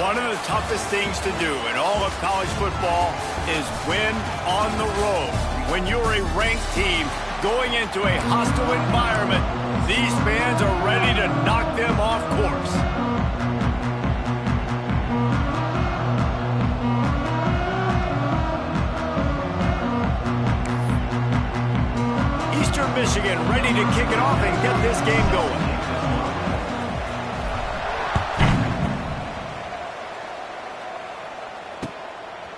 One of the toughest things to do in all of college football is win on the road. When you're a ranked team going into a hostile environment, these fans are ready to knock them off course. Eastern Michigan ready to kick it off and get this game going.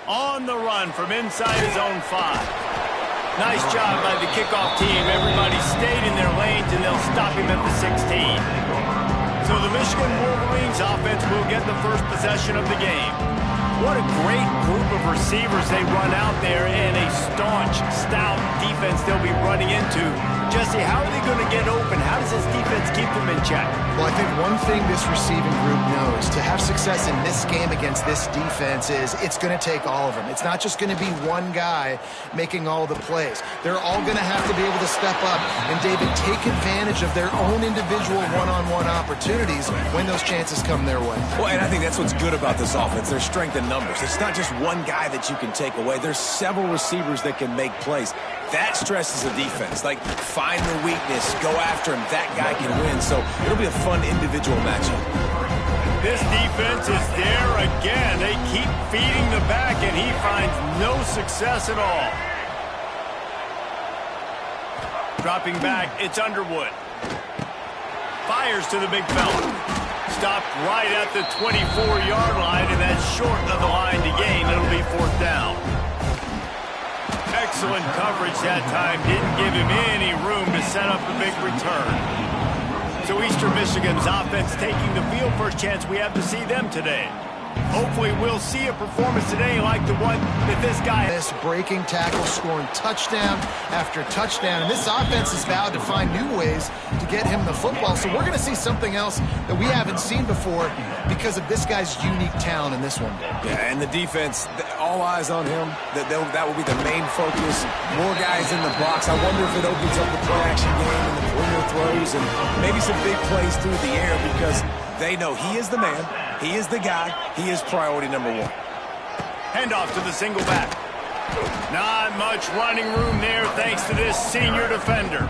On the run from inside his own 5. Nice job by the kickoff team. Everybody stayed in their lanes, and they'll stop him at the 16. So the Michigan Wolverines offense will get the first possession of the game. What a great group of receivers they run out there, and a staunch, stout defense they'll be running into. Jesse, how are they going to get open? How does this defense keep them in check? Well, I think one thing this receiving group knows to have success in this game against this defense is it's going to take all of them. It's not just going to be one guy making all the plays. They're all going to have to be able to step up and, David, take advantage of their own individual one-on-one opportunities when those chances come their way. Well, and I think that's what's good about this offense, their strength in numbers. It's not just one guy that you can take away. There's several receivers that can make plays. That stresses the defense. Like, find the weakness, go after him. That guy can win. So it'll be a fun individual matchup. This defense is there again. They keep feeding the back, and he finds no success at all. Dropping back, it's Underwood. Fires to the big fella. Stopped right at the 24-yard line, and that's short of the line to gain. It'll be 4th down. Excellent coverage that time. Didn't give him any room to set up the big return. So Eastern Michigan's offense taking the field. First chance we have to see them today. Hopefully we'll see a performance today like the one that this guy... This breaking tackle, scoring touchdown after touchdown. And this offense is vowed to find new ways to get him the football. So we're going to see something else that we haven't seen before because of this guy's unique talent in this one. Yeah, and the defense, all eyes on him. That will be the main focus. More guys in the box. I wonder if it opens up the play-action game and the perimeter throws and maybe some big plays through the air because they know he is the man. He is the guy. He is priority number 1. Handoff to the single back. Not much running room there thanks to this senior defender.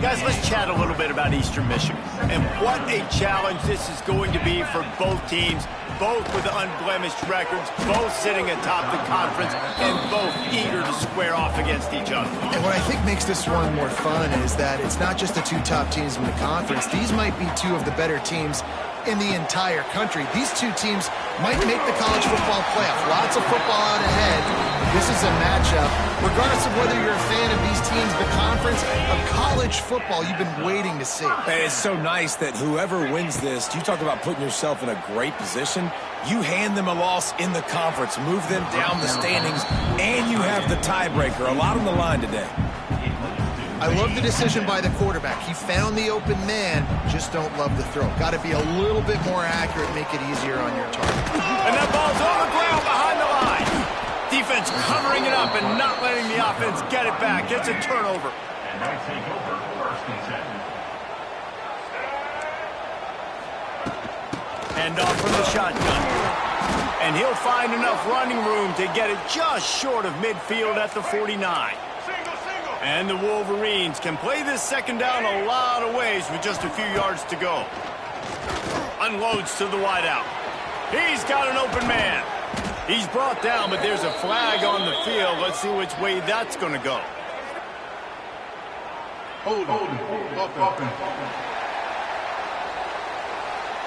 Guys, let's chat a little bit about Eastern Michigan and what a challenge this is going to be for both teams, both with unblemished records, both sitting atop the conference, and both eager to square off against each other. And what I think makes this one more fun is that it's not just the 2 top teams in the conference. These might be 2 of the better teams in the entire country. These 2 teams might make the college football playoff. Lots of football out ahead. This is a matchup. Regardless of whether you're a fan of these teams, the conference of college football you've been waiting to see. And it's so nice that whoever wins this, you talk about putting yourself in a great position. You hand them a loss in the conference, move them down the standings, and you have the tiebreaker. A lot on the line today. I love the decision by the quarterback. He found the open man, just don't love the throw. Got to be a little bit more accurate, make it easier on your target. And that ball's on the ground behind the line. Defense covering it up and not letting the offense get it back. It's a turnover. Hand off from the shotgun. And he'll find enough running room to get it just short of midfield at the 49. And the Wolverines can play this second down a lot of ways with just a few yards to go. Unloads to the wideout. He's got an open man. He's brought down, but there's a flag on the field. Let's see which way that's going to go.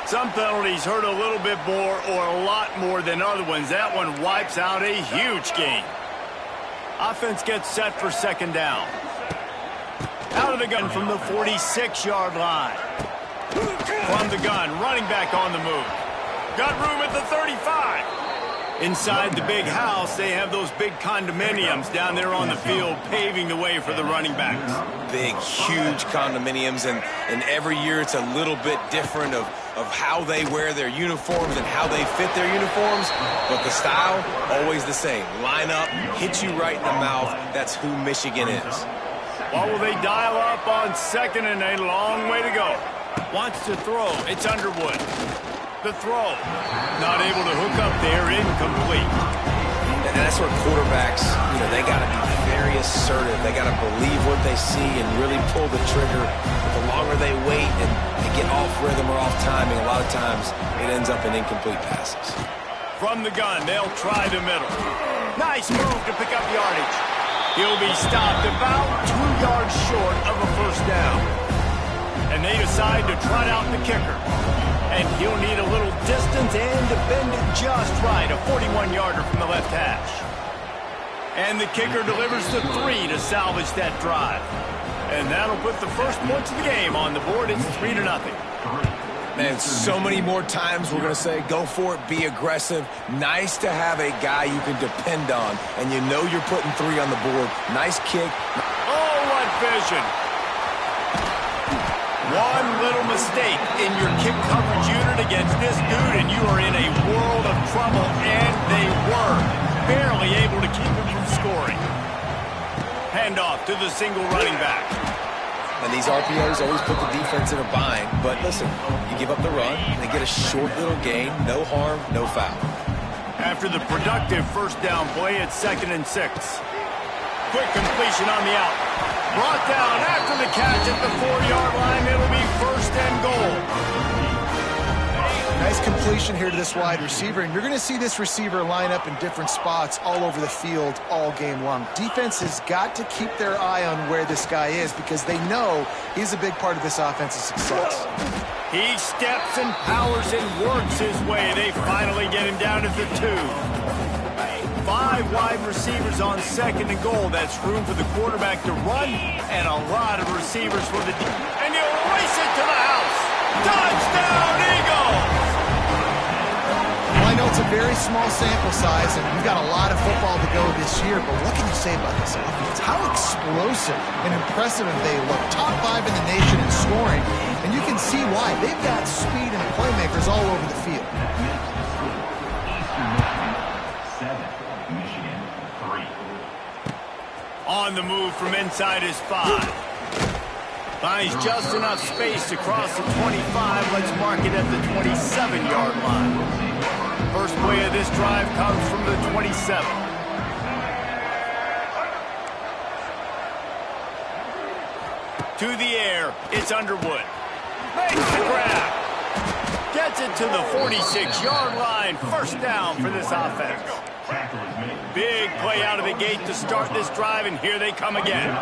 Some penalties hurt a little bit more or a lot more than other ones. That one wipes out a huge gain. Offense gets set for second down. Out of the gun from the 46-yard line. From the gun, running back on the move. Got room at the 35. Inside the big house, they have those big condominiums down there on the field, paving the way for the running backs. Big, huge condominiums, and every year it's a little bit different of how they wear their uniforms and how they fit their uniforms, but the style, always the same. Line up, hit you right in the mouth. That's who Michigan is. What will they dial up on second and a long way to go? Wants to throw. It's Underwood. The throw. Not able to hook up there, incomplete. And that's where quarterbacks, they got to be very assertive. They got to believe what they see and really pull the trigger. But the longer they wait and they get off rhythm or off timing, a lot of times it ends up in incomplete passes. From the gun, they'll try the middle. Nice move to pick up yardage. He'll be stopped about 2 yards short of a first down. And they decide to trot out the kicker. And he'll need a little distance and to bend it just right. A 41-yarder from the left hash. And the kicker delivers the 3 to salvage that drive. And that'll put the first points of the game on the board. It's 3-0. Man, so many more times we're going to say, go for it, be aggressive. Nice to have a guy you can depend on, and you're putting 3 on the board. Nice kick. Oh, what vision. One little mistake in your kick coverage unit against this dude, and you are in a world of trouble, and they were barely able to keep him from scoring. Handoff to the single running back. And these RPOs always put the defense in a bind. But listen, you give up the run, they get a short little gain, no harm, no foul. After the productive first down play, it's 2nd and 6. Quick completion on the out. Brought down after the catch at the 4-yard line. It'll be 1st and goal. Nice completion here to this wide receiver, and you're going to see this receiver line up in different spots all over the field all game long. Defense has got to keep their eye on where this guy is because they know he's a big part of this offense's success. He steps and powers and works his way. They finally get him down at the 2. 5 wide receivers on 2nd and goal. That's room for the quarterback to run and a lot of receivers for the and he'll race it to the house. Touchdown, Eagles! Well, I know it's a very small sample size, and we've got a lot of football to go this year, but what can you say about this offense? How explosive and impressive they look. Top 5 in the nation in scoring, and you can see why. They've got speed and playmakers all over the field. On the move from inside his 5. Finds just enough space to cross the 25. Let's mark it at the 27-yard line. First play of this drive comes from the 27. To the air, it's Underwood. Makes the grab. Gets it to the 46-yard line. First down for this offense. Big play out of the gate to start this drive, and here they come again.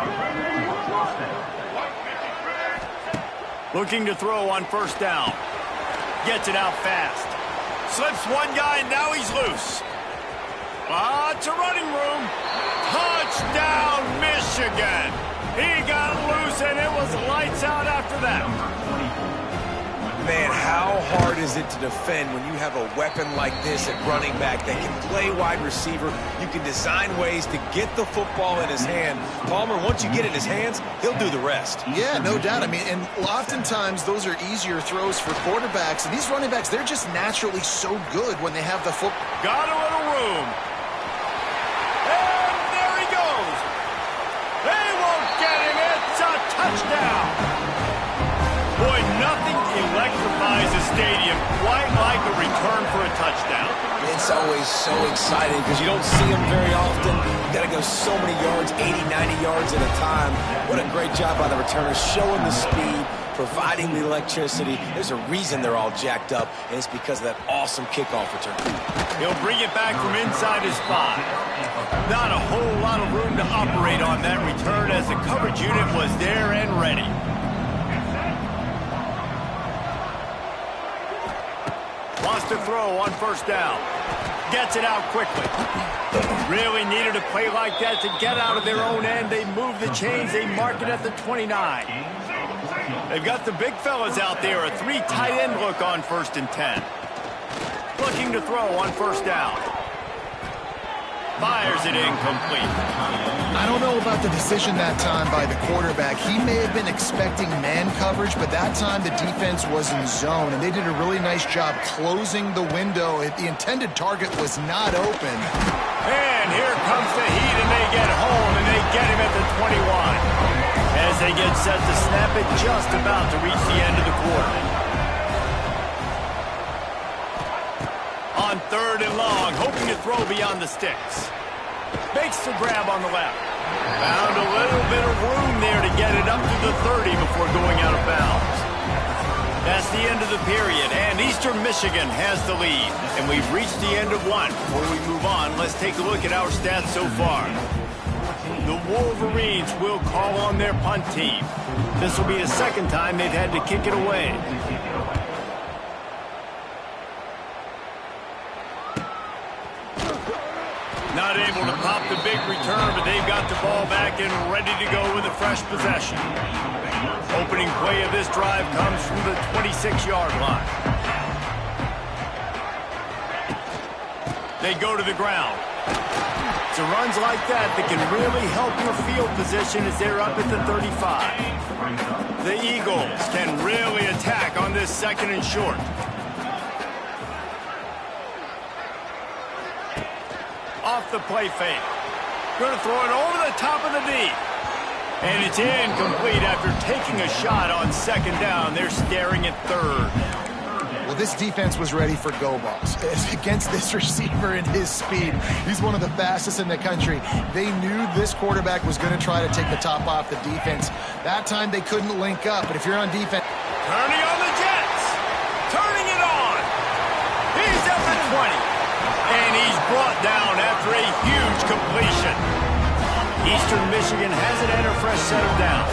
Looking to throw on first down. Gets it out fast. Slips one guy, now he's loose. Lots of running room. Touchdown, Michigan. He got loose, and it was lights out after that. Man, how hard is it to defend when you have a weapon like this at running back that can play wide receiver? You can design ways to get the football in his hand. Palmer, once you get it in his hands, he'll do the rest. Yeah, no doubt. I mean, and oftentimes those are easier throws for quarterbacks. And these running backs, they're just naturally so good when they have the football. Got a little room. And there he goes. They won't get him. It's a touchdown. Boy, nothing electrifies a stadium quite like a return for a touchdown. It's always so exciting because you don't see them very often. You got to go so many yards, 80, 90 yards at a time. What a great job by the returners, showing the speed, providing the electricity. There's a reason they're all jacked up, and it's because of that awesome kickoff return. He'll bring it back from inside his 5. Not a whole lot of room to operate on that return as the coverage unit was there and ready. Wants to throw on first down. Gets it out quickly. Really needed a play like that to get out of their own end. They move the chains. They mark it at the 29. They've got the big fellas out there. A 3 tight end look on 1st and 10. Looking to throw on first down. Fires it incomplete. I don't know about the decision that time by the quarterback. He may have been expecting man coverage, but that time the defense was in zone, and they did a really nice job closing the window. The intended target was not open. And here comes the heat, and they get home, and they get him at the 21. As they get set to snap it, just about to reach the end of the quarter. 3rd and long, hoping to throw beyond the sticks. Makes the grab on the left. Found a little bit of room there to get it up to the 30 before going out of bounds. That's the end of the period, and Eastern Michigan has the lead. And we've reached the end of one. Before we move on, let's take a look at our stats so far. The Wolverines will call on their punt team. This will be the second time they've had to kick it away. Not able to pop the big return, but they've got the ball back and ready to go with a fresh possession. Opening play of this drive comes from the 26-yard line. They go to the ground. It's runs like that can really help your field position as they're up at the 35. The Eagles can really attack on this 2nd and short. Off the play fake. Going to throw it over the top of the D. And it's incomplete after taking a shot on 2nd down. They're staring at 3rd. Well, this defense was ready for go balls. Against this receiver and his speed, he's one of the fastest in the country. They knew this quarterback was going to try to take the top off the defense. That time they couldn't link up, but if you're on defense... Turning on the Jets. Turning it on. He's up at 20. And he's brought down after a huge completion. Eastern Michigan hasn't had a fresh set of downs.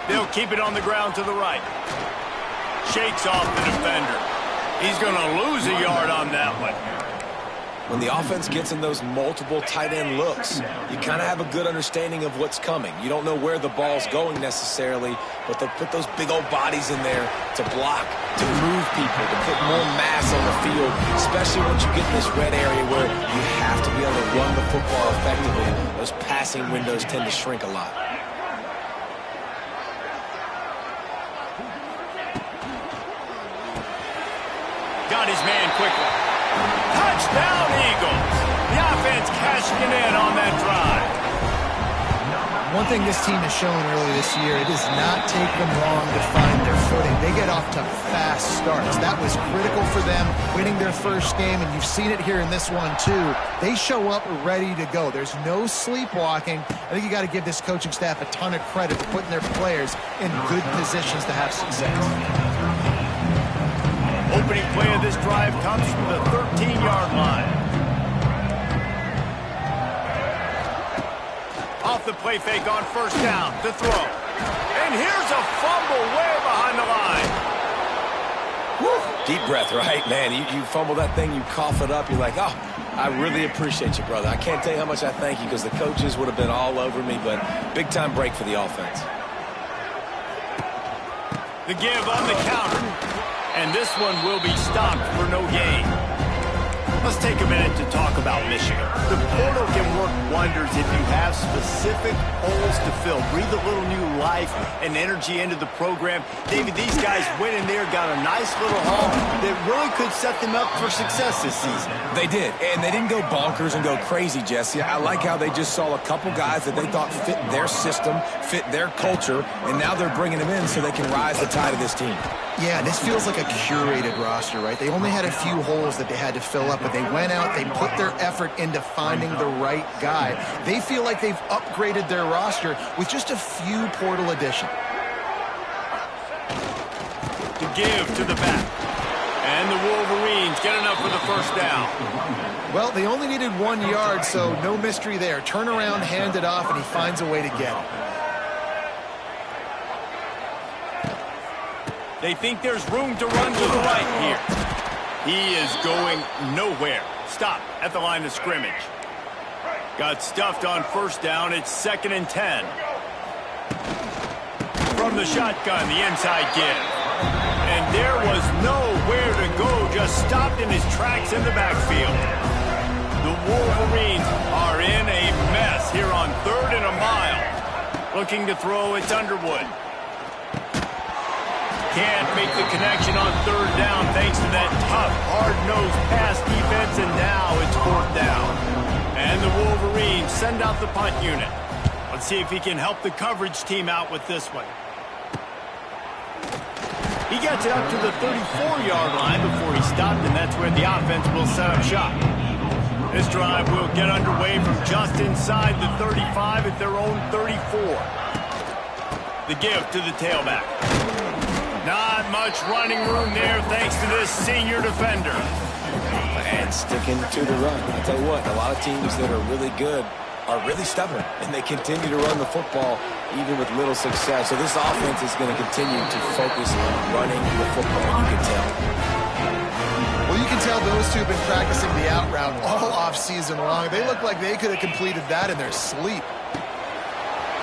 They'll keep it on the ground to the right. Shakes off the defender. He's going to lose a yard on that one. When the offense gets in those multiple tight end looks, you kind of have a good understanding of what's coming. You don't know where the ball's going necessarily, but they'll put those big old bodies in there to block, to move people, to put more mass on the field, especially once you get in this red area where you have to be able to run the football effectively. Those passing windows tend to shrink a lot. Got his man quickly. Touchdown, Eagles. The offense cashing it in on that drive. One thing this team has shown early this year, it does not take them long to find their footing. They get off to fast starts. That was critical for them, winning their first game, and you've seen it here in this one, too. They show up ready to go. There's no sleepwalking. I think you got to give this coaching staff a ton of credit for putting their players in good positions to have success. Opening play of this drive comes from the 13-yard line. Off the play fake on 1st down to throw. And here's a fumble way behind the line. Woo. Deep breath, right? Man, you fumble that thing, you cough it up, you're like, oh, I really appreciate you, brother. I can't tell you how much I thank you because the coaches would have been all over me, but big-time break for the offense. The give on the counter. And this one will be stopped for no gain. Let's take a minute to talk about Michigan. The portal can work wonders if you have specific holes to fill. Breathe a little new life and energy into the program. David, these guys went in there, got a nice little haul that really could set them up for success this season. They did, and they didn't go bonkers and go crazy, Jesse. I like how they just saw a couple guys that they thought fit their system, fit their culture, and now they're bringing them in so they can rise the tide of this team. Yeah, this feels like a curated roster, right? They only had a few holes that they had to fill up, but they went out, they put their effort into finding the right guy. They feel like they've upgraded their roster with just a few portal additions. To give to the back. And the Wolverines get enough for the 1st down. Well, they only needed 1 yard, so no mystery there. Turn around, hand it off, and he finds a way to get it. They think there's room to run to the right here. He is going nowhere. Stop at the line of scrimmage. Got stuffed on 1st down. It's 2nd and 10. From the shotgun, the inside give. And there was nowhere to go. Just stopped in his tracks in the backfield. The Wolverines are in a mess here on 3rd and a mile. Looking to throw, it's Underwood. Can't make the connection on 3rd down thanks to that tough, hard-nosed pass defense, and now it's 4th down. And the Wolverines send out the punt unit. Let's see if he can help the coverage team out with this one. He gets it up to the 34-yard line before he stopped, and that's where the offense will set up shop. This drive will get underway from just inside the 35 at their own 34. The give to the tailback. Not much running room there thanks to this senior defender. And sticking to the run. I tell you what, a lot of teams that are really good are really stubborn, and they continue to run the football even with little success. So this offense is going to continue to focus on running the football, you can tell. Well, you can tell those two have been practicing the out route all off-season long. They look like they could have completed that in their sleep.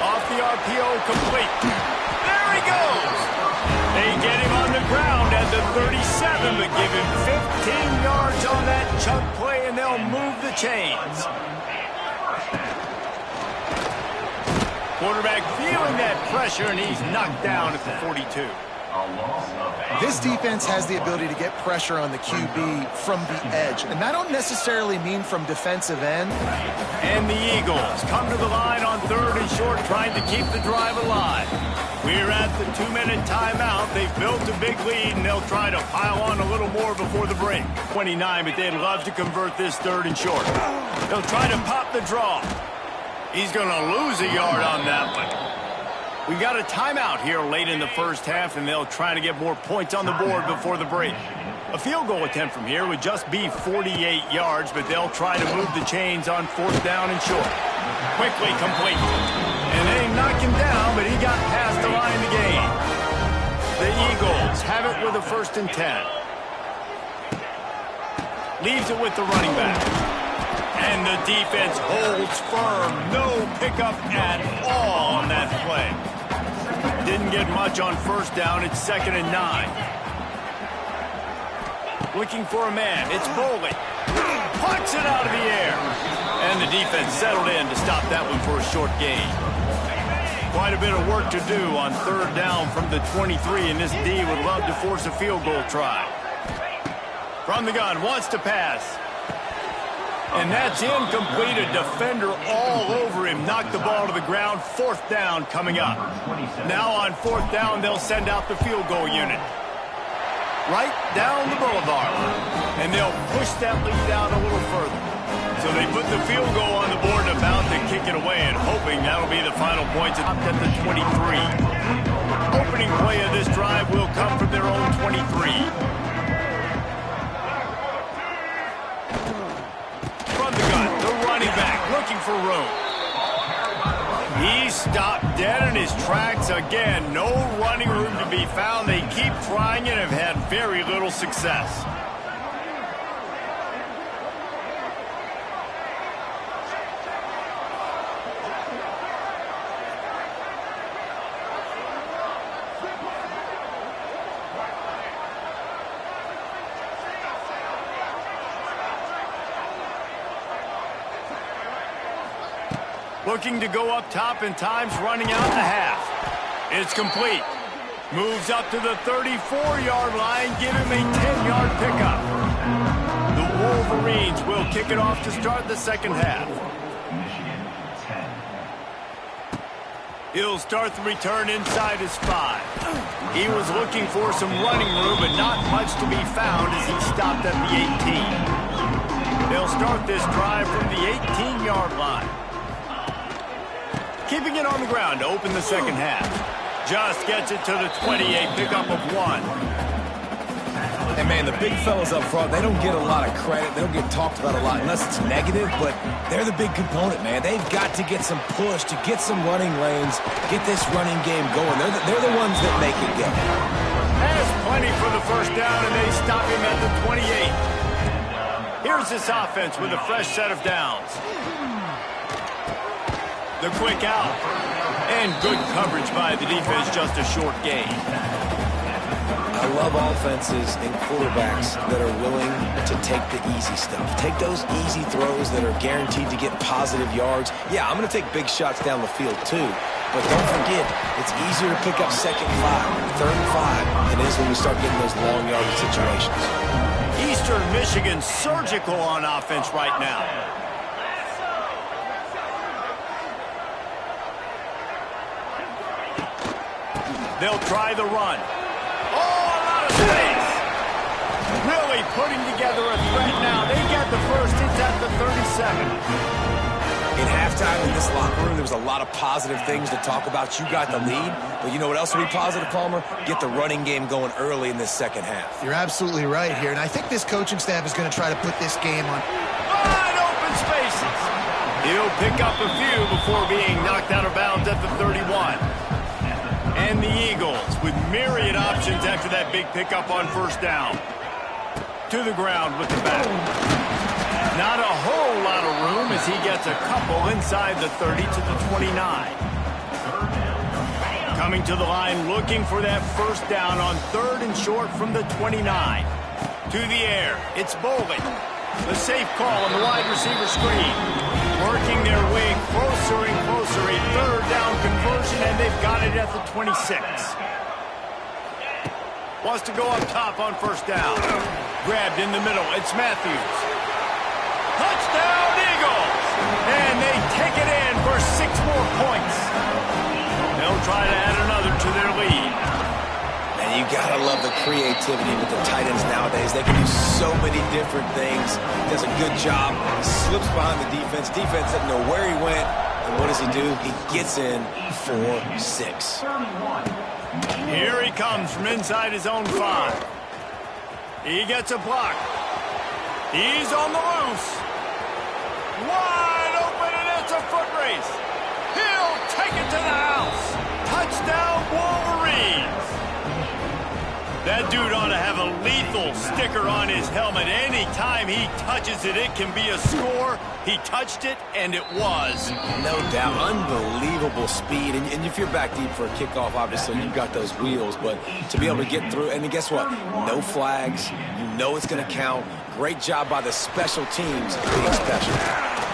Off the RPO, complete. There he goes. They get him on the ground at the 37, but give him 15 yards on that chunk play, and they'll move the chains. Quarterback feeling that pressure, and he's knocked down at the 42. This defense has the ability to get pressure on the QB from the edge, and I don't necessarily mean from defensive end. And the Eagles come to the line on 3rd and short, trying to keep the drive alive. We're at the 2-minute timeout. They've built a big lead, and they'll try to pile on a little more before the break. 29, but they'd love to convert this 3rd and short. They'll try to pop the draw. He's going to lose a yard on that one. We've got a timeout here late in the first half, and they'll try to get more points on the board before the break. A field goal attempt from here would just be 48 yards, but they'll try to move the chains on 4th down and short. Quickly complete. And they knock him down, but he got past the line to gain. The Eagles have it with a 1st and 10. Leaves it with the running back. And the defense holds firm. No pickup at all on that play. Didn't get much on 1st down. It's 2nd and 9. Looking for a man. It's Boley. Pucks it out of the air. And the defense settled in to stop that one for a short gain. Quite a bit of work to do on 3rd down from the 23, and this D would love to force a field goal try. From the gun, wants to pass. And that's incomplete. A defender all over him. Knocked the ball to the ground. 4th down coming up. Now on 4th down, they'll send out the field goal unit. Right down the boulevard. And they'll push that lead out a little further. So they put the field goal on the board and about to kick it away, and hoping that'll be the final points at the 23. Opening play of this drive will come from their own 23. Looking for room. He stopped dead in his tracks again. No running room to be found. They keep trying and have had very little success. Looking to go up top, and time's running out in the half. It's complete. Moves up to the 34-yard line. Give him a 10-yard pickup. The Wolverines will kick it off to start the 2nd half. He'll start the return inside his 5. He was looking for some running room, but not much to be found as he stopped at the 18. They'll start this drive from the 18-yard line. Keeping it on the ground to open the 2nd half. Just gets it to the 28, pickup of 1. And, man, the big fellas up front, they don't get a lot of credit. They don't get talked about a lot unless it's negative, but they're the big component, man. They've got to get some push, to get some running lanes, get this running game going. They're the ones that make it go. Has plenty for the 1st down, and they stop him at the 28. Here's this offense with a fresh set of downs. The quick out. And good coverage by the defense, just a short gain. I love offenses and quarterbacks that are willing to take the easy stuff. Take those easy throws that are guaranteed to get positive yards. Yeah, I'm going to take big shots down the field too. But don't forget, it's easier to pick up 2nd and 5, 3rd and 5 than it is when we start getting those long yardage situations. Eastern Michigan surgical on offense right now. They'll try the run. Oh, they're a threat now. They get the first. It's at the 32nd. In halftime in this locker room, there was a lot of positive things to talk about. You got the lead, but you know what else will be positive, Palmer? Get the running game going early in this second half. You're absolutely right here, and I think this coaching staff is going to try to put this game on Wide open spaces. He'll pick up a few before being knocked out of bounds at the 31. And the Eagles with myriad options after that big pickup on first down. To the ground with the back. Not a whole lot of room as he gets a couple inside the 30 to the 29. Coming to the line looking for that first down on 3rd and short from the 29. To the air, it's Bolden. The safe call on the wide receiver screen. Working their way closer and closer. A 3rd down conversion, and they've got it at the 26. Wants to go up top on first down. Grabbed in the middle. It's Matthews. Touchdown, Eagles! And they take it in for 6 more points. They'll try to add another to their lead. And you gotta love the creativity with the tight ends nowadays. They can do so many different things. Does a good job. Slips behind the defense. Defense doesn't know where he went. And what does he do? He gets in for 6. Here he comes from inside his own 5. He gets a block. He's on the loose. Wide open, and it's a foot race. He'll take it to the house. Touchdown, Wolverines. That dude ought to have a lethal sticker on his helmet. Anytime he touches it, it can be a score. He touched it, and it was. No doubt. Unbelievable speed. And if you're back deep for a kickoff, obviously, you've got those wheels. But to be able to get through, and guess what? No flags. You know it's going to count. Great job by the special teams being special.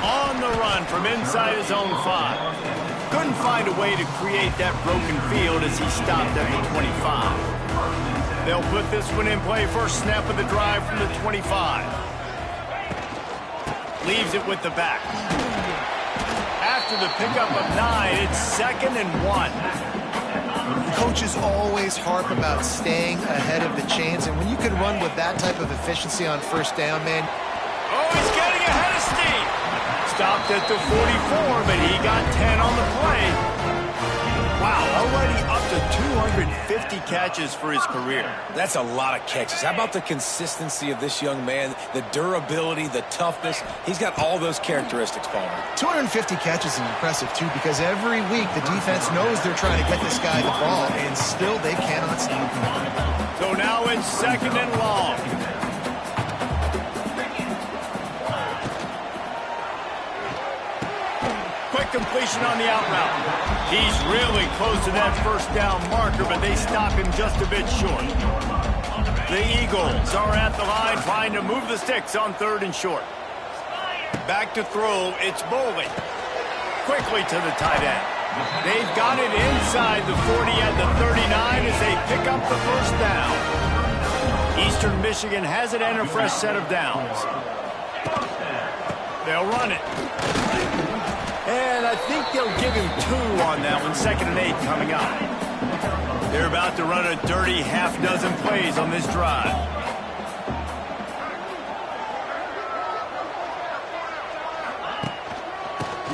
On the run from inside his own 5. Couldn't find a way to create that broken field as he stopped at the 25. They'll put this one in play. First snap of the drive from the 25. Leaves it with the back. After the pickup of 9, it's 2nd and 1. Coaches always harp about staying ahead of the chains, and when you can run with that type of efficiency on first down, man. Oh, he's getting ahead of steam. Stopped at the 44, but he got 10 on the play. Wow, already up to 250 catches for his career. That's a lot of catches. How about the consistency of this young man, the durability, the toughness? He's got all those characteristics, Palmer. 250 catches is impressive, too, because every week the defense knows they're trying to get this guy the ball, and still they cannot stop him. So now it's 2nd and long. Quick completion on the out route. He's really close to that first down marker, but they stop him just a bit short. The Eagles are at the line trying to move the sticks on 3rd and short. Back to throw, it's Bolden. Quickly to the tight end. They've got it inside the 40 at the 39 as they pick up the first down. Eastern Michigan has it and a fresh set of downs. They'll run it. And I think they'll give him 2 on that one. 2nd and 8 coming up. They're about to run a dirty half-dozen plays on this drive.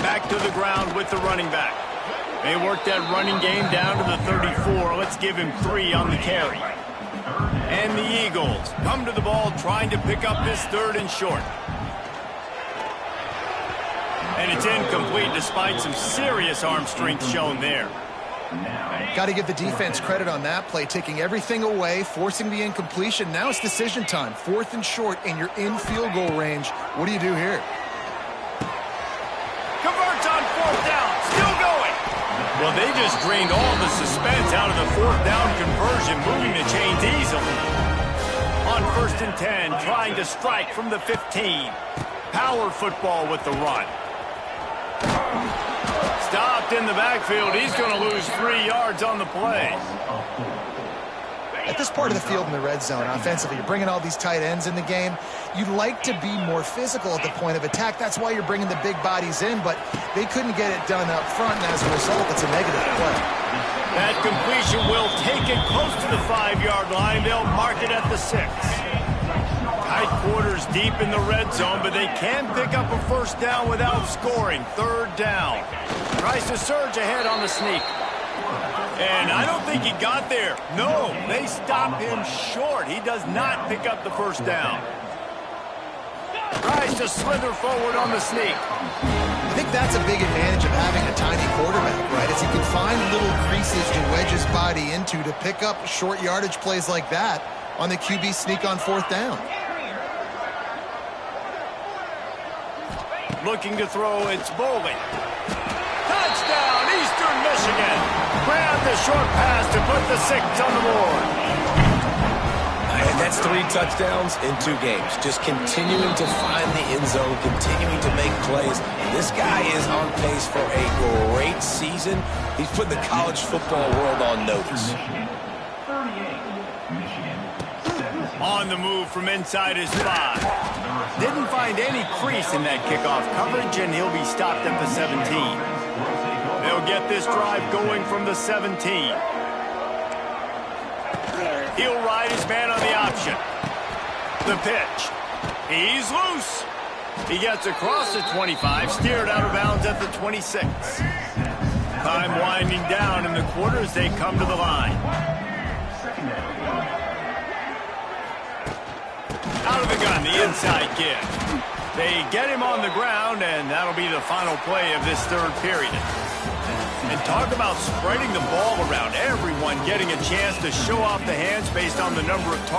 Back to the ground with the running back. They work that running game down to the 34. Let's give him 3 on the carry. And the Eagles come to the ball trying to pick up this 3rd and short. And it's incomplete despite some serious arm strength shown there. Got to give the defense credit on that play, taking everything away, forcing the incompletion. Now it's decision time. 4th and short, and you're in field goal range. What do you do here? Converts on 4th down. Still going. Well, they just drained all the suspense out of the 4th down conversion, moving the chains easily. On 1st and 10, trying to strike from the 15. Power football with the run. Stopped in the backfield. He's going to lose 3 yards on the play. At this part of the field in the red zone, offensively, you're bringing all these tight ends in the game. You'd like to be more physical at the point of attack. That's why you're bringing the big bodies in, but they couldn't get it done up front, and as a result, it's a negative play. That completion will take it close to the 5-yard line. They'll mark it at the 6. Tight quarters deep in the red zone, but they can pick up a first down without scoring. Third down. Tries to surge ahead on the sneak. And I don't think he got there. No, they stop him short. He does not pick up the first down. Tries to slither forward on the sneak. I think that's a big advantage of having a tiny quarterback, right? Is he can find little creases to wedge his body into to pick up short yardage plays like that on the QB sneak on fourth down. Looking to throw, it's Bowling. Touchdown, Eastern Michigan. Grab the short pass to put the 6 on the board. And that's 3 touchdowns in 2 games. Just continuing to find the end zone, continuing to make plays. This guy is on pace for a great season. He's put the college football world on notice. On the move from inside his 5. Didn't find any crease in that kickoff coverage, and he'll be stopped at the 17. They'll get this drive going from the 17. He'll ride his man on the option. The pitch. He's loose. He gets across the 25, steered out of bounds at the 26. Time winding down in the quarter as they come to the line. Out of the gun, the inside give. They get him on the ground, and that'll be the final play of this third period. And talk about spreading the ball around. Everyone getting a chance to show off the hands based on the number of targets.